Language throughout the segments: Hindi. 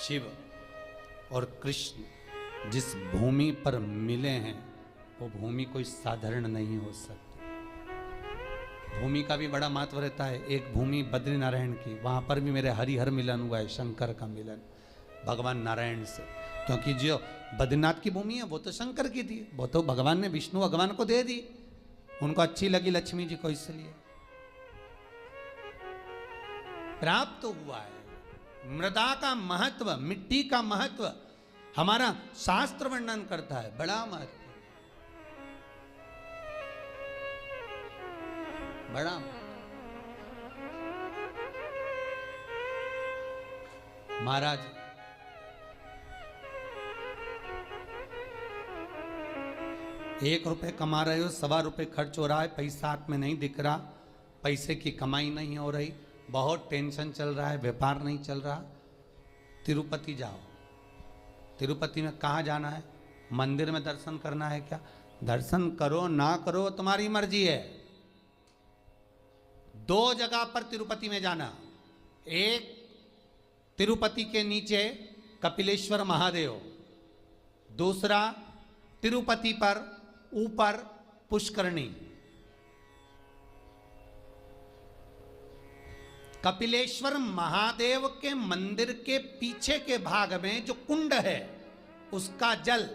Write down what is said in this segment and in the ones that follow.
शिव और कृष्ण जिस भूमि पर मिले हैं वो भूमि कोई साधारण नहीं हो सकती। भूमि का भी बड़ा महत्व रहता है। एक भूमि बद्रीनारायण की, वहाँ पर भी मेरे हरिहर मिलन हुआ है, शंकर का मिलन भगवान नारायण से। क्योंकि जो बद्रीनाथ की भूमि है वो तो शंकर की थी, वो तो भगवान ने विष्णु भगवान को दे दी, उनको अच्छी लगी लक्ष्मी जी को, इसलिए प्राप्त तो हुआ है। मृदा का महत्व, मिट्टी का महत्व हमारा शास्त्र वर्णन करता है, बड़ा महत्व, बड़ा। महाराज ₹1 कमा रहे हो, ₹1.25 खर्च हो रहा है, पैसा हाथ में नहीं दिख रहा, पैसे की कमाई नहीं हो रही, बहुत टेंशन चल रहा है, व्यापार नहीं चल रहा, तिरुपति जाओ। तिरुपति में कहाँ जाना है? मंदिर में दर्शन करना है क्या? दर्शन करो ना करो तुम्हारी मर्जी है। 2 जगह पर तिरुपति में जाना, एक तिरुपति के नीचे कपिलेश्वर महादेव, दूसरा तिरुपति पर ऊपर पुष्करणी। कपिलेश्वर महादेव के मंदिर के पीछे के भाग में जो कुंड है उसका जल,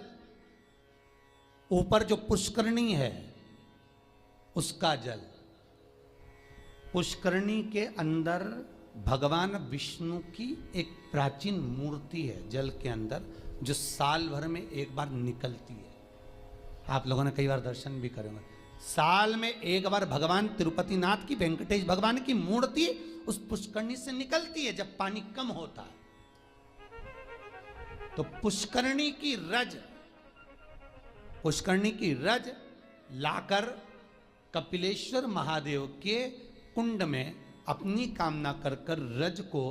ऊपर जो पुष्करणी है उसका जल। पुष्करणी के अंदर भगवान विष्णु की एक प्राचीन मूर्ति है जल के अंदर, जो साल भर में एक बार निकलती है। आप लोगों ने कई बार दर्शन भी करे, साल में एक बार भगवान तिरुपति नाथ की, वेंकटेश भगवान की मूर्ति उस पुष्करणी से निकलती है जब पानी कम होता है। तो पुष्करणी की रज लाकर कपिलेश्वर महादेव के कुंड में अपनी कामना कर कर रज को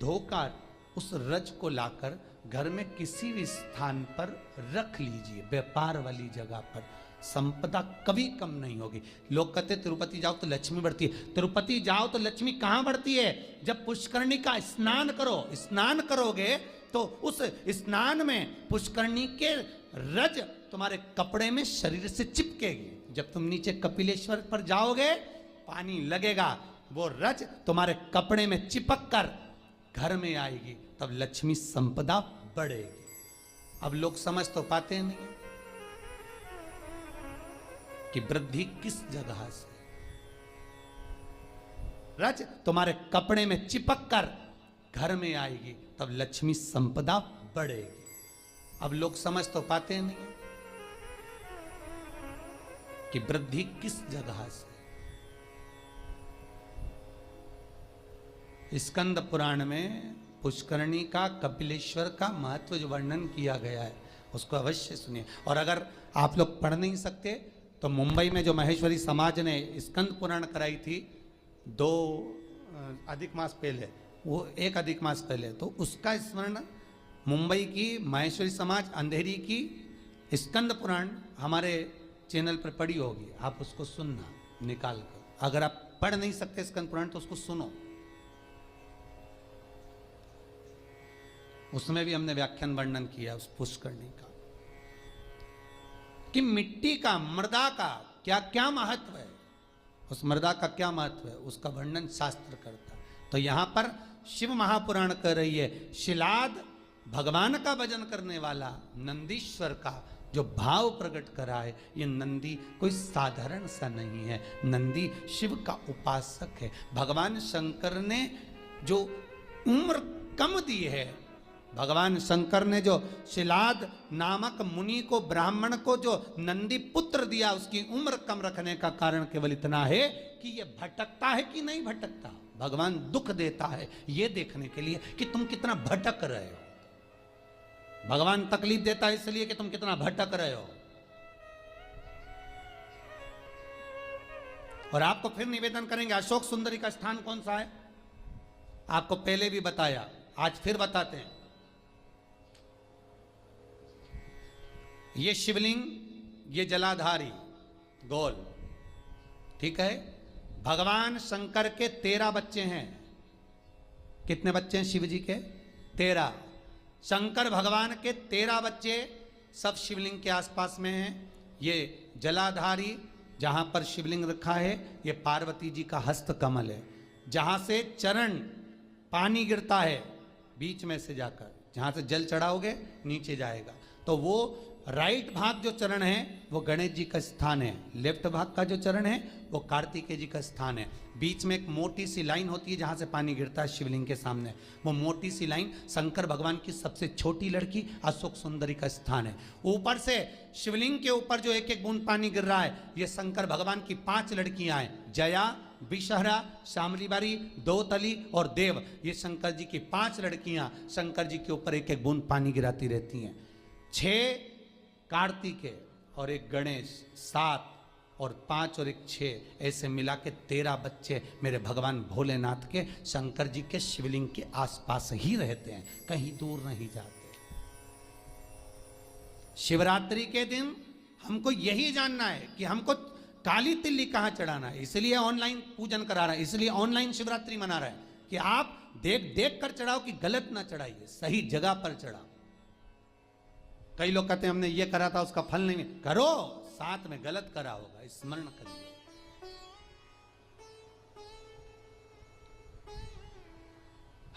धोकर, उस रज को लाकर घर में किसी भी स्थान पर रख लीजिए, व्यापार वाली जगह पर। संपदा कभी कम नहीं होगी। लोग कहते तिरुपति जाओ तो लक्ष्मी बढ़ती है। तिरुपति जाओ तो लक्ष्मी कहां बढ़ती है? जब पुष्करणी का स्नान करो। स्नान करोगे तो उस स्नान में पुष्करणी के रज तुम्हारे कपड़े में शरीर से चिपकेगी। जब तुम नीचे कपिलेश्वर पर जाओगे, पानी लगेगा, वो रज तुम्हारे कपड़े में चिपक कर घर में आएगी, तब लक्ष्मी संपदा बढ़ेगी। अब लोग समझ तो पाते नहीं कि वृद्धि किस जगह से। रज तुम्हारे कपड़े में चिपक कर घर में आएगी, तब लक्ष्मी संपदा बढ़ेगी। अब लोग समझ तो पाते नहीं कि वृद्धि किस जगह से। स्कंद पुराण में पुष्करणी का, कपिलेश्वर का महत्व जो वर्णन किया गया है उसको अवश्य सुनिए। और अगर आप लोग पढ़ नहीं सकते तो मुंबई में जो महेश्वरी समाज ने स्कंद पुराण कराई थी 2 अधिक मास पहले, वो 1 अधिक मास पहले, तो उसका स्मरण मुंबई की महेश्वरी समाज अंधेरी की स्कंद पुराण हमारे चैनल पर पड़ी होगी, आप उसको सुनना निकाल कर। अगर आप पढ़ नहीं सकते स्कंद पुराण तो उसको सुनो, उसमें भी हमने व्याख्यान वर्णन किया उस पुष्करणी का, कि मिट्टी का, मृदा का क्या क्या महत्व है, उस मृदा का क्या महत्व है, उसका वर्णन शास्त्र करता है। तो यहां पर शिव महापुराण कह रही है, शिलाद भगवान का भजन करने वाला नंदीश्वर का जो भाव प्रकट करा है, ये नंदी कोई साधारण सा नहीं है, नंदी शिव का उपासक है। भगवान शंकर ने जो उम्र कम दी है, भगवान शंकर ने जो शिलाद नामक मुनि को, ब्राह्मण को जो नंदी पुत्र दिया, उसकी उम्र कम रखने का कारण केवल इतना है कि ये भटकता है कि नहीं भटकता। भगवान दुख देता है ये देखने के लिए कि तुम कितना भटक रहे हो। भगवान तकलीफ देता है इसलिए कि तुम कितना भटक रहे हो। और आपको फिर निवेदन करेंगे, अशोक सुंदरी का स्थान कौन सा है? आपको पहले भी बताया, आज फिर बताते हैं। ये शिवलिंग, ये जलाधारी गोल, ठीक है। भगवान शंकर के 13 बच्चे हैं। कितने बच्चे हैं शिव जी के? 13। शंकर भगवान के 13 बच्चे सब शिवलिंग के आसपास में हैं। ये जलाधारी जहां पर शिवलिंग रखा है, ये पार्वती जी का हस्त कमल है। जहां से चरण पानी गिरता है बीच में से जाकर, जहां से जल चढ़ाओगे नीचे जाएगा, तो वो राइट भाग जो चरण है वो गणेश जी का स्थान है, लेफ्ट भाग का जो चरण है वो कार्तिकेय जी का स्थान है। बीच में एक मोटी सी लाइन होती है जहां से पानी गिरता है शिवलिंग के सामने, वो मोटी सी लाइन शंकर भगवान की सबसे छोटी लड़की अशोक सुंदरी का स्थान है। ऊपर से शिवलिंग के ऊपर जो एक एक बूंद पानी गिर रहा है, ये शंकर भगवान की 5 लड़कियां हैं, जया, विषहरा, शामलीबारी, दोतली और देव। ये शंकर जी की 5 लड़कियां शंकर जी के ऊपर एक एक बूंद पानी गिराती रहती हैं। 6 कार्तिकेय और एक गणेश, 7 और 5 और एक 6, ऐसे मिला के 13 बच्चे मेरे भगवान भोलेनाथ के शंकर जी के शिवलिंग के आसपास ही रहते हैं, कहीं दूर नहीं जाते। शिवरात्रि के दिन हमको यही जानना है कि हमको काली तिल्ली कहां चढ़ाना है, इसलिए ऑनलाइन पूजन करा रहा है, इसलिए ऑनलाइन शिवरात्रि मना रहा है कि आप देख देख कर चढ़ाओ, कि गलत ना चढ़ाइए, सही जगह पर चढ़ाओ। कई लोग कहते हैं हमने ये करा था उसका फल नहीं, करो, साथ में गलत करा होगा, स्मरण करिए।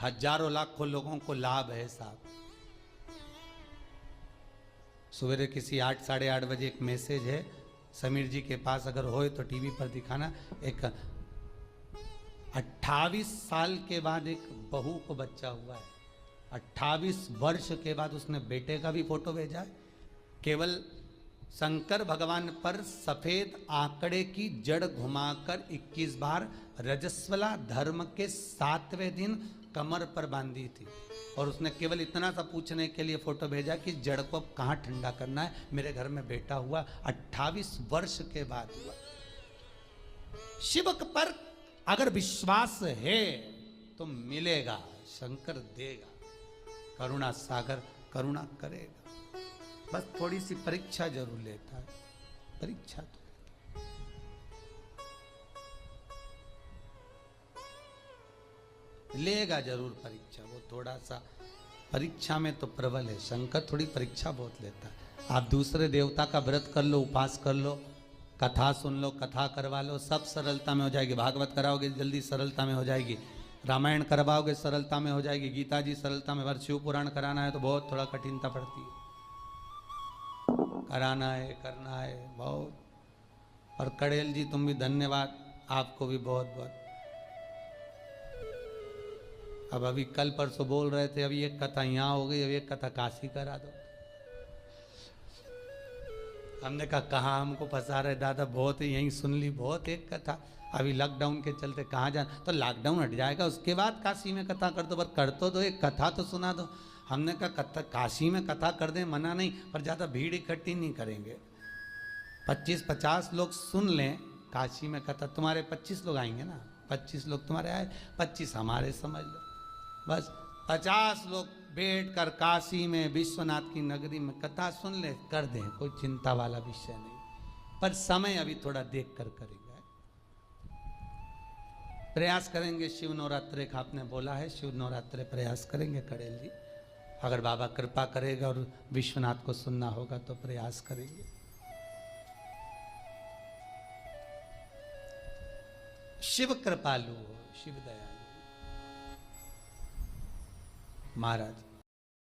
हजारों लाखों लोगों को लाभ है साहब। सवेरे किसी 8 साढ़े 8 बजे एक मैसेज है, समीर जी के पास अगर होए तो टीवी पर दिखाना, एक 28 साल के बाद एक बहू को बच्चा हुआ है, 28 वर्ष के बाद उसने बेटे का भी फोटो भेजा है। केवल शंकर भगवान पर सफेद आंकड़े की जड़ घुमाकर 21 बार रजस्वला धर्म के 7वें दिन कमर पर बांधी थी, और उसने केवल इतना सा पूछने के लिए फोटो भेजा कि जड़ को कहाँ ठंडा करना है, मेरे घर में बेटा हुआ, 28 वर्ष के बाद हुआ। शिव पर अगर विश्वास है तो मिलेगा, शंकर देगा, करुणा सागर करुणा करेगा। बस थोड़ी सी परीक्षा जरूर लेता है, परीक्षा तो लेगा जरूर परीक्षा, वो थोड़ा सा परीक्षा में तो प्रबल है। शंकर थोड़ी परीक्षा बहुत लेता है। आप दूसरे देवता का व्रत कर लो, उपास कर लो, कथा सुन लो, कथा करवा लो, सब सरलता में हो जाएगी। भागवत कराओगे जल्दी सरलता में हो जाएगी, रामायण करवाओगे सरलता में हो जाएगी, गीता जी सरलता में, पर शिव पुराण कराना है तो बहुत थोड़ा कठिनता पड़ती है, कराना है, करना है बहुत। और कड़ेल जी तुम भी धन्यवाद, आपको भी बहुत बहुत। अब अभी कल परसों बोल रहे थे, अभी एक कथा यहाँ हो गई, अभी एक कथा काशी करा दो। हमने कहा कहाँ हमको फंसा रहे दादा, बहुत यहीं सुन ली, बहुत एक कथा। अभी लॉकडाउन के चलते कहाँ जाना, तो लॉकडाउन हट जाएगा उसके बाद काशी में कथा कर दो, पर कर तो दो, एक कथा तो सुना दो। हमने कहा कथा काशी में कथा कर दें, मना नहीं, पर ज़्यादा भीड़ इकट्ठी नहीं करेंगे, 25-50 लोग सुन लें काशी में कथा। तुम्हारे 25 लोग आएंगे ना, 25 लोग तुम्हारे आए, 25 हमारे समझ लो, बस 50 लोग बैठ कर काशी में विश्वनाथ की नगरी में कथा सुन ले, कर दें, कोई चिंता वाला विषय नहीं। पर समय अभी थोड़ा देख कर करेंगे, प्रयास करेंगे। शिव नवरात्रे का आपने बोला है, शिव नवरात्रे प्रयास करेंगे कड़ेल जी, अगर बाबा कृपा करेगा और विश्वनाथ को सुनना होगा तो प्रयास करेंगे। शिव कृपालु हो, शिव दयालु महाराज।